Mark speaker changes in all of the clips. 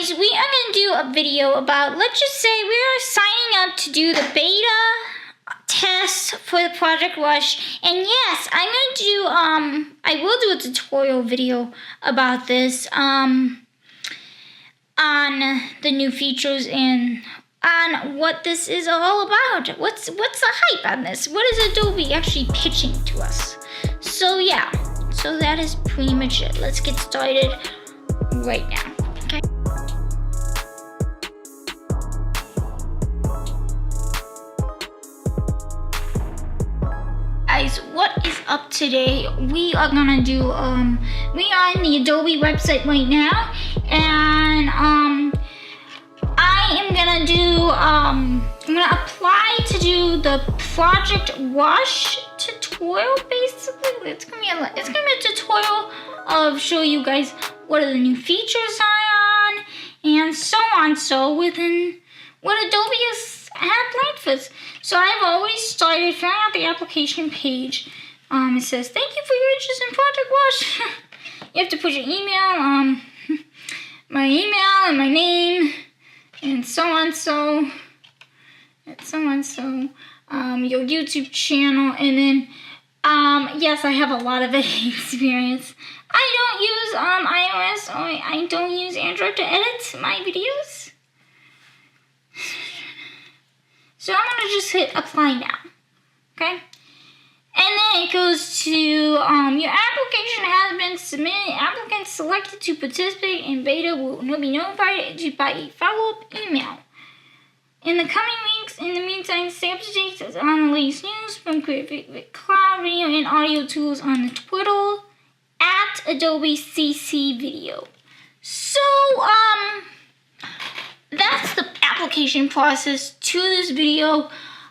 Speaker 1: anyways, we are going to do a video about, let's just say we are signing up to do the beta test for the Project Rush. And yes, I'm going to do, I will do a tutorial video about this, on the new features and on what this is all about. What's the hype on this? What is Adobe actually pitching to us? So yeah, so that is pretty much it. Let's get started right now. Okay. Guys, what is up today? We are gonna do we are on the Adobe website right now, and I am gonna do I'm gonna apply to do the Project Rush tutorial. Basically, it's gonna be a tutorial of show you guys what are the new features are on and so on. So within what Adobe has planned for us. So I've already started filling out the application page. It says, thank you for your interest in Project Rush. You have to put your email, my email and my name, and so on, your YouTube channel, and then, yes, I have a lot of experience. I don't use, iOS, or I don't use Android to edit my videos. So I'm gonna just hit apply now, okay? And then it goes to, your application has been submitted. Applicants selected to participate in beta will be notified by a follow-up email. In the coming weeks, in the meantime, stay up to date on the latest news from Creative Cloud video and audio tools on the Twitter at Adobe CC Video. So, that's the application process to this video,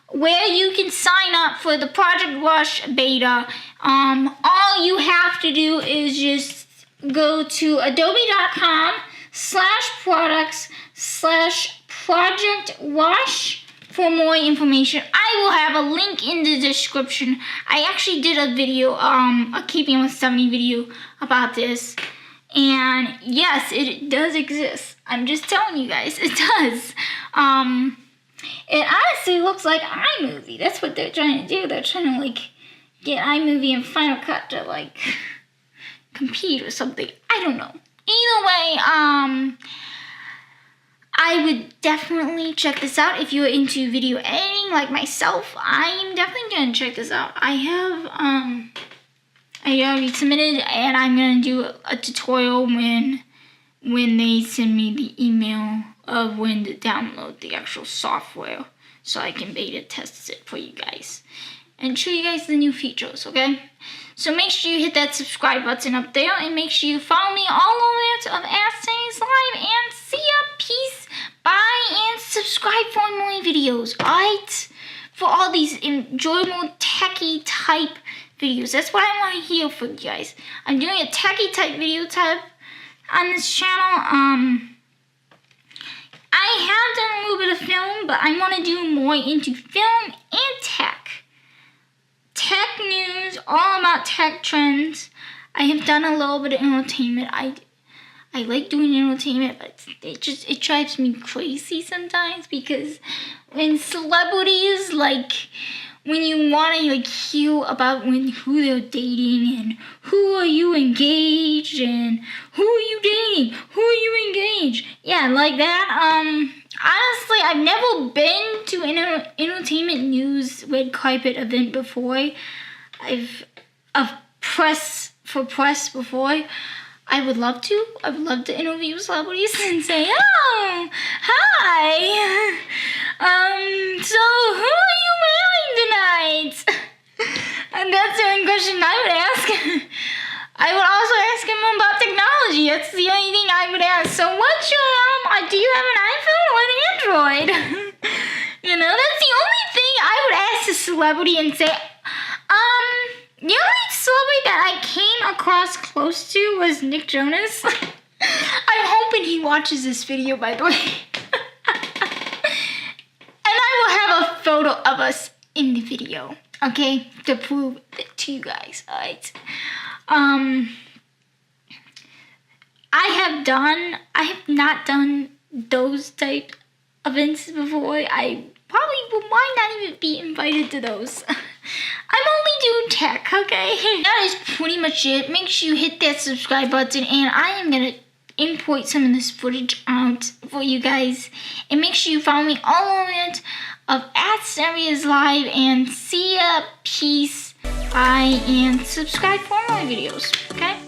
Speaker 1: where you can sign up for the Project Rush beta. All you have to do is just go to adobe.com/products/Project Rush for more information. I will have a link in the description. I actually did a video, a Keeping with 70 video about this. And yes, it does exist. I'm just telling you guys, it does. It honestly looks like iMovie. That's what they're trying to do. They're trying to, like, get iMovie and Final Cut to, like, compete or something. I don't know. Either way, I would definitely check this out. If you're into video editing like myself, I'm definitely going to check this out. I already submitted, and I'm going to do a tutorial when they send me the email of when to download the actual software so I can beta test it for you guys and show you guys the new features, okay? So make sure you hit that subscribe button up there, and make sure you follow me all over of Ask Saints Live, and see ya, peace, bye, and subscribe for more videos, alright? For all these enjoyable techie type videos. That's what I want to hear from you guys. I'm doing a techie type video type on this channel. I have done a little bit of film, but I want to do more into film and tech. Tech news, all about tech trends. I have done a little bit of entertainment. I like doing entertainment, but it drives me crazy sometimes, because when celebrities, like, when you want to, like, hear about who they're dating and who are you engaged and who are you dating, who are you engaged, yeah, like that. Honestly, I've never been to an entertainment news red carpet event before. I've press before. I would love to. I would love to interview celebrities and say, oh, hi. So who are you marrying tonight? And that's the only question I would ask. I would also ask him about technology. That's the only thing I would ask. So what's your, do you have an iPhone or an Android? You know, that's the only thing I would ask a celebrity and say, the only celebrity that I came across close to was Nick Jonas. I'm hoping he watches this video, by the way. And I will have a photo of us in the video, okay? To prove it to you guys, alright? I have not done those type events before. I probably might not even be invited to those. I'm only doing tech, okay? That is pretty much it. Make sure you hit that subscribe button, and I am gonna import some of this footage out for you guys. And make sure you follow me all over it of @SariasLive, and see ya. Peace. Bye, and subscribe for more videos, okay?